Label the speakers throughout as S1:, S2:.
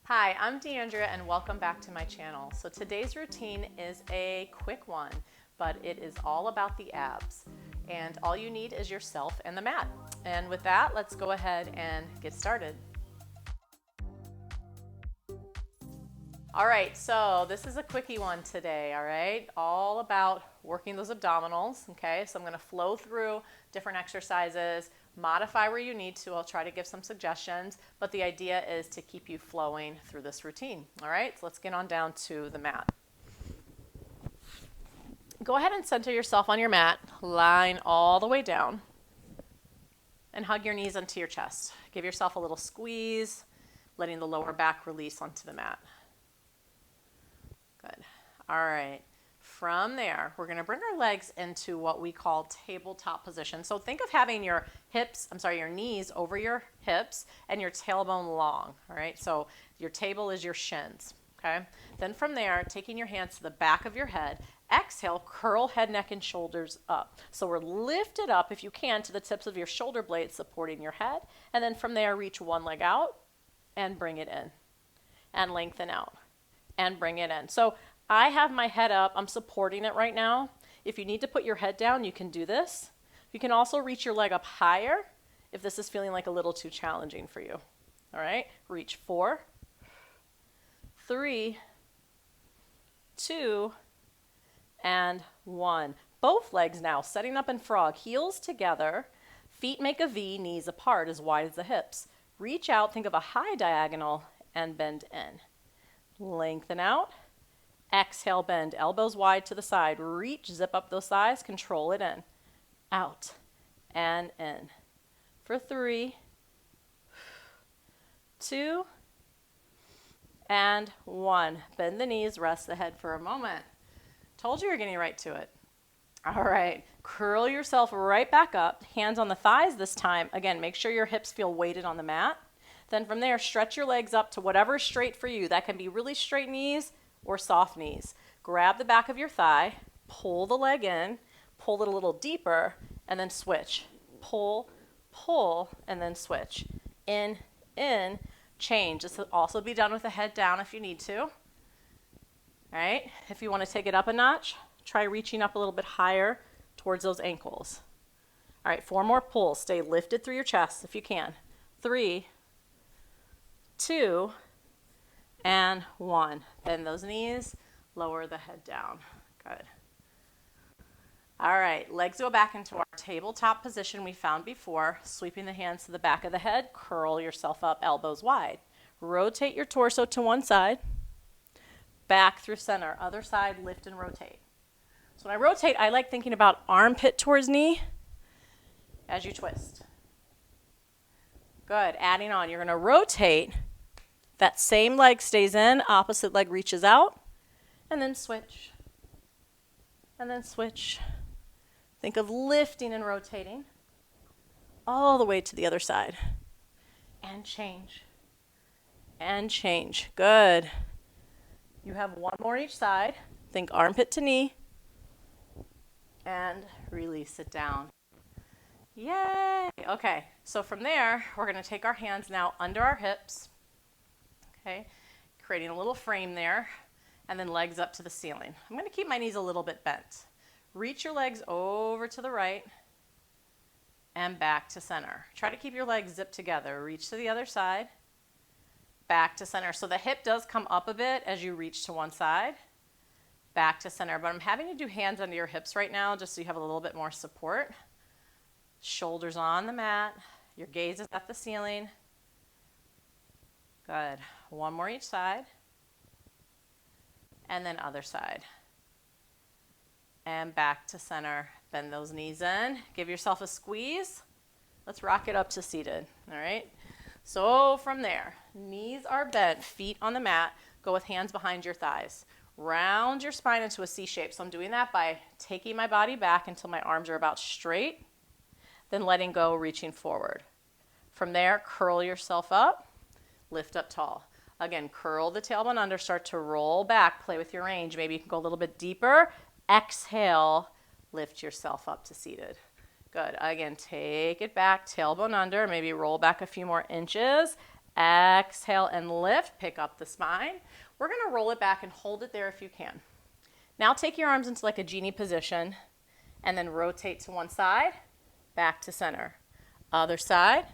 S1: Hi, I'm Deanndria and welcome back to my channel. So today's routine is a quick one, but it is all about the abs. And all you need is yourself and the mat. And with that, let's go ahead and get started. All right, so this is a quickie one today, all right? All about working those abdominals, okay? So I'm gonna flow through different exercises, modify where you need to. I'll try to give some suggestions, but the idea is to keep you flowing through this routine, all right? So let's get on down to the mat. Go ahead and center yourself on your mat, line all the way down, and hug your knees onto your chest. Give yourself a little squeeze, letting the lower back release onto the mat. Good. All right. From there, we're going to bring our legs into what we call tabletop position. So think of having your knees over your hips and your tailbone long. All right. So your table is your shins. Okay. Then from there, taking your hands to the back of your head, exhale, curl head, neck, and shoulders up. So we're lifted up, if you can, to the tips of your shoulder blades supporting your head. And then from there, reach one leg out and bring it in and lengthen out. And bring it in. So I have my head up. I'm supporting it right now. If you need to put your head down, you can do this. You can also reach your leg up higher if this is feeling like a little too challenging for you. All right, reach 4, 3, 2, and 1. Both legs now, setting up in frog, heels together, feet make a V, knees apart as wide as the hips. Reach out, think of a high diagonal, and bend in. Lengthen out, exhale, bend, elbows wide to the side, reach, zip up those thighs, control it in, out, and in. For 3, 2, and 1. Bend the knees, rest the head for a moment. Told you you're getting right to it. All right, curl yourself right back up, hands on the thighs this time. Again, make sure your hips feel weighted on the mat. Then from there, stretch your legs up to whatever is straight for you. That can be really straight knees or soft knees. Grab the back of your thigh, pull the leg in, pull it a little deeper, and then switch. Pull, pull, and then switch. In, change. This will also be done with the head down if you need to. All right, if you want to take it up a notch, try reaching up a little bit higher towards those ankles. All right, 4 more pulls. Stay lifted through your chest if you can. 3, 2, and 1. Bend those knees, lower the head down. Good. All right, legs go back into our tabletop position we found before, sweeping the hands to the back of the head, curl yourself up, elbows wide. Rotate your torso to one side, back through center, other side, lift and rotate. So when I rotate, I like thinking about armpit towards knee as you twist. Good, adding on, you're gonna rotate. That same leg stays in, opposite leg reaches out, and then switch. And then switch. Think of lifting and rotating all the way to the other side. And change. And change. Good. You have 1 more each side. Think armpit to knee. And release it down. Yay! Okay, so from there, we're going to take our hands now under our hips. Okay, creating a little frame there, and then legs up to the ceiling. I'm going to keep my knees a little bit bent. Reach your legs over to the right and back to center. Try to keep your legs zipped together. Reach to the other side, back to center. So the hip does come up a bit as you reach to one side, back to center. But I'm having you do hands under your hips right now just so you have a little bit more support. Shoulders on the mat. Your gaze is at the ceiling. Good. 1 more each side. And then other side. And back to center. Bend those knees in. Give yourself a squeeze. Let's rock it up to seated. All right. So from there, knees are bent, feet on the mat. Go with hands behind your thighs. Round your spine into a C shape. So I'm doing that by taking my body back until my arms are about straight. Then letting go, reaching forward. From there, curl yourself up. Lift up tall. Again, curl the tailbone under, start to roll back, play with your range. Maybe you can go a little bit deeper. Exhale, lift yourself up to seated. Good. Again, take it back, tailbone under, maybe roll back a few more inches. Exhale and lift, pick up the spine. We're gonna roll it back and hold it there if you can. Now take your arms into like a genie position and then rotate to one side, back to center. Other side,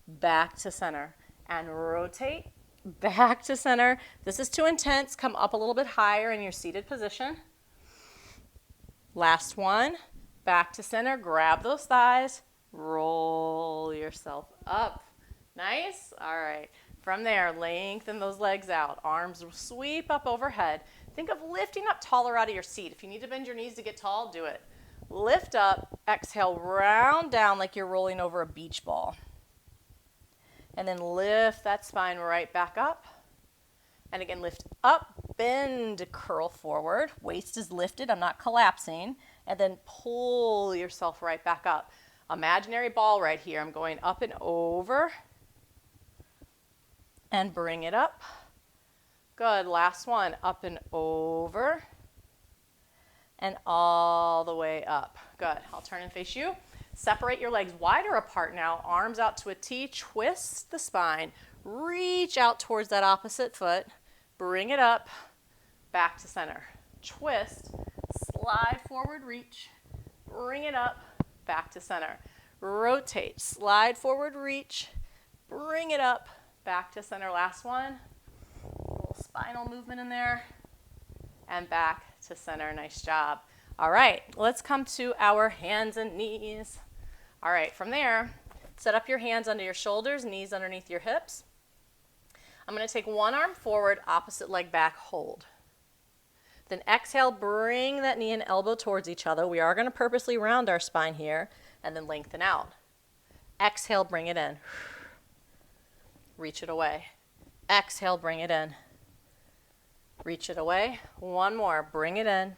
S1: back to center. And rotate, back to center. This is too intense. Come up a little bit higher in your seated position. Last one, back to center. Grab those thighs, roll yourself up. Nice. All right. From there, lengthen those legs out. Arms sweep up overhead. Think of lifting up taller out of your seat. If you need to bend your knees to get tall, do it. Lift up, exhale, round down like you're rolling over a beach ball. And then lift that spine right back up. And again, lift up, bend, curl forward. Waist is lifted, I'm not collapsing. And then pull yourself right back up. Imaginary ball right here. I'm going up and over. And bring it up. Good, last one, up and over. And all the way up. Good, I'll turn and face you. Separate your legs wider apart now, arms out to a T, twist the spine, reach out towards that opposite foot, bring it up, back to center. Twist, slide forward, reach, bring it up, back to center. Rotate, slide forward, reach, bring it up, back to center. Last one, a little spinal movement in there, and back to center. Nice job. All right, let's come to our hands and knees. All right, from there, set up your hands under your shoulders, knees underneath your hips. I'm going to take one arm forward, opposite leg back, hold. Then exhale, bring that knee and elbow towards each other. We are going to purposely round our spine here, and then lengthen out. Exhale, bring it in. Reach it away. Exhale, bring it in. Reach it away. One more, bring it in.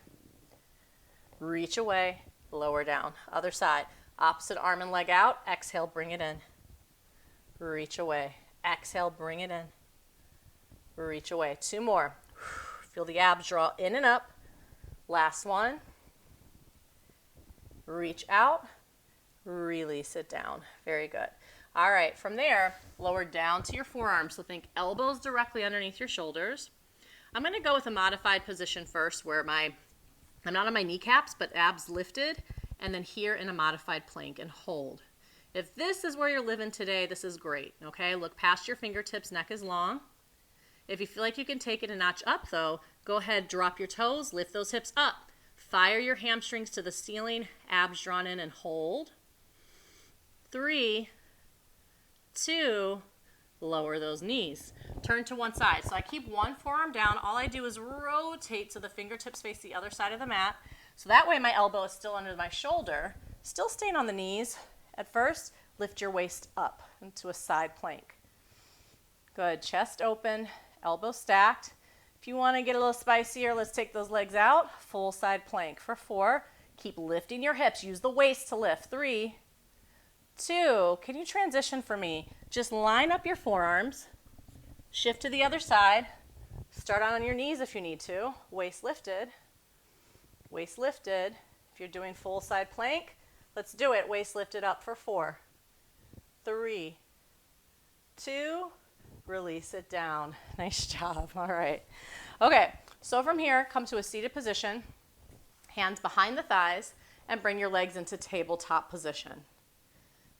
S1: Reach away, lower down. Other side. Opposite arm and leg out. Exhale, bring it in. Reach away. Exhale, bring it in. Reach away. Two more. Feel the abs draw in and up. Last one. Reach out. Release it down. Very good. All right, from there, lower down to your forearms. So think elbows directly underneath your shoulders. I'm going to go with a modified position first where I'm not on my kneecaps, but abs lifted. And then here in a modified plank and hold. If this is where you're living today, this is great, okay? Look past your fingertips, neck is long. If you feel like you can take it a notch up though, go ahead, drop your toes, lift those hips up. Fire your hamstrings to the ceiling, abs drawn in and hold. 3, 2, lower those knees. Turn to one side. So I keep one forearm down. All I do is rotate so the fingertips face the other side of the mat. So that way my elbow is still under my shoulder, still staying on the knees. At first, lift your waist up into a side plank. Good, chest open, elbow stacked. If you want to get a little spicier, let's take those legs out. Full side plank for 4. Keep lifting your hips, use the waist to lift. 3, 2, can you transition for me? Just line up your forearms, shift to the other side, start on your knees if you need to, waist lifted. Waist lifted. If you're doing full side plank, let's do it. Waist lifted up for 4, 3, 2, release it down. Nice job. All right. Okay, so from here, come to a seated position, hands behind the thighs, and bring your legs into tabletop position.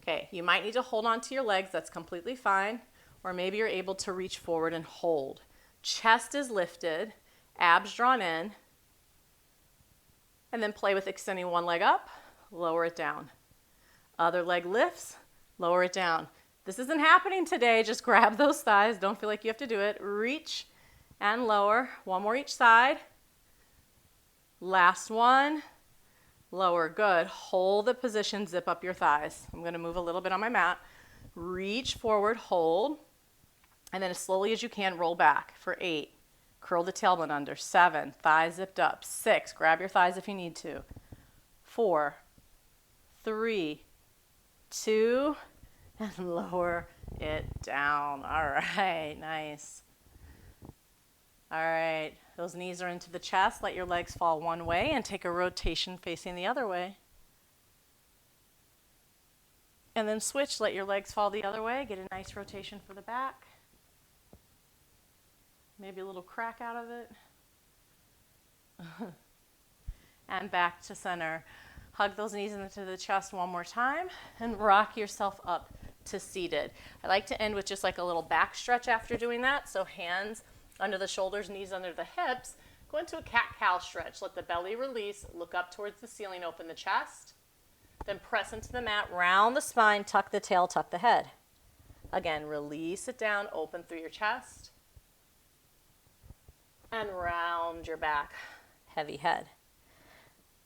S1: Okay, you might need to hold on to your legs. That's completely fine. Or maybe you're able to reach forward and hold. Chest is lifted, abs drawn in. And then play with extending one leg up, lower it down. Other leg lifts, lower it down. This isn't happening today. Just grab those thighs. Don't feel like you have to do it. Reach and lower. One more each side. Last one. Lower. Good. Hold the position. Zip up your thighs. I'm going to move a little bit on my mat. Reach forward. Hold. And then as slowly as you can, roll back for 8. Curl the tailbone under. 7, thighs zipped up. 6, grab your thighs if you need to. 4, 3, 2, and lower it down. All right, nice. All right, those knees are into the chest. Let your legs fall one way and take a rotation facing the other way. And then switch, let your legs fall the other way. Get a nice rotation for the back. maybe a little crack out of it. And back to center. Hug those knees into the chest one more time and rock yourself up to seated. I like to end with just like a little back stretch after doing that. So hands under the shoulders, knees under the hips. Go into a cat-cow stretch. Let the belly release. Look up towards the ceiling. Open the chest. Then press into the mat. Round the spine. Tuck the tail. Tuck the head. Again, release it down. Open through your chest. And round your back. Heavy head.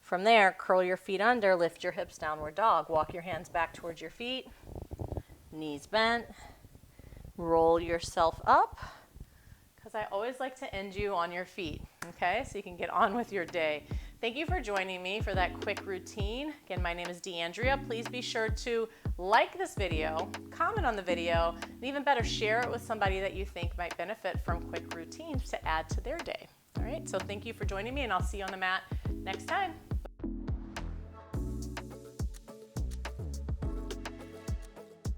S1: From there, curl your feet under, lift your hips, downward dog. Walk your hands back towards your feet, knees bent. Roll yourself up, because I always like to end you on your feet, okay? So you can get on with your day. Thank you for joining me for that quick routine. Again, my name is Deanndria. Please be sure to like this video, comment on the video, and even better, share it with somebody that you think might benefit from quick routines to add to their day. All right, so thank you for joining me, and I'll see you on the mat next time.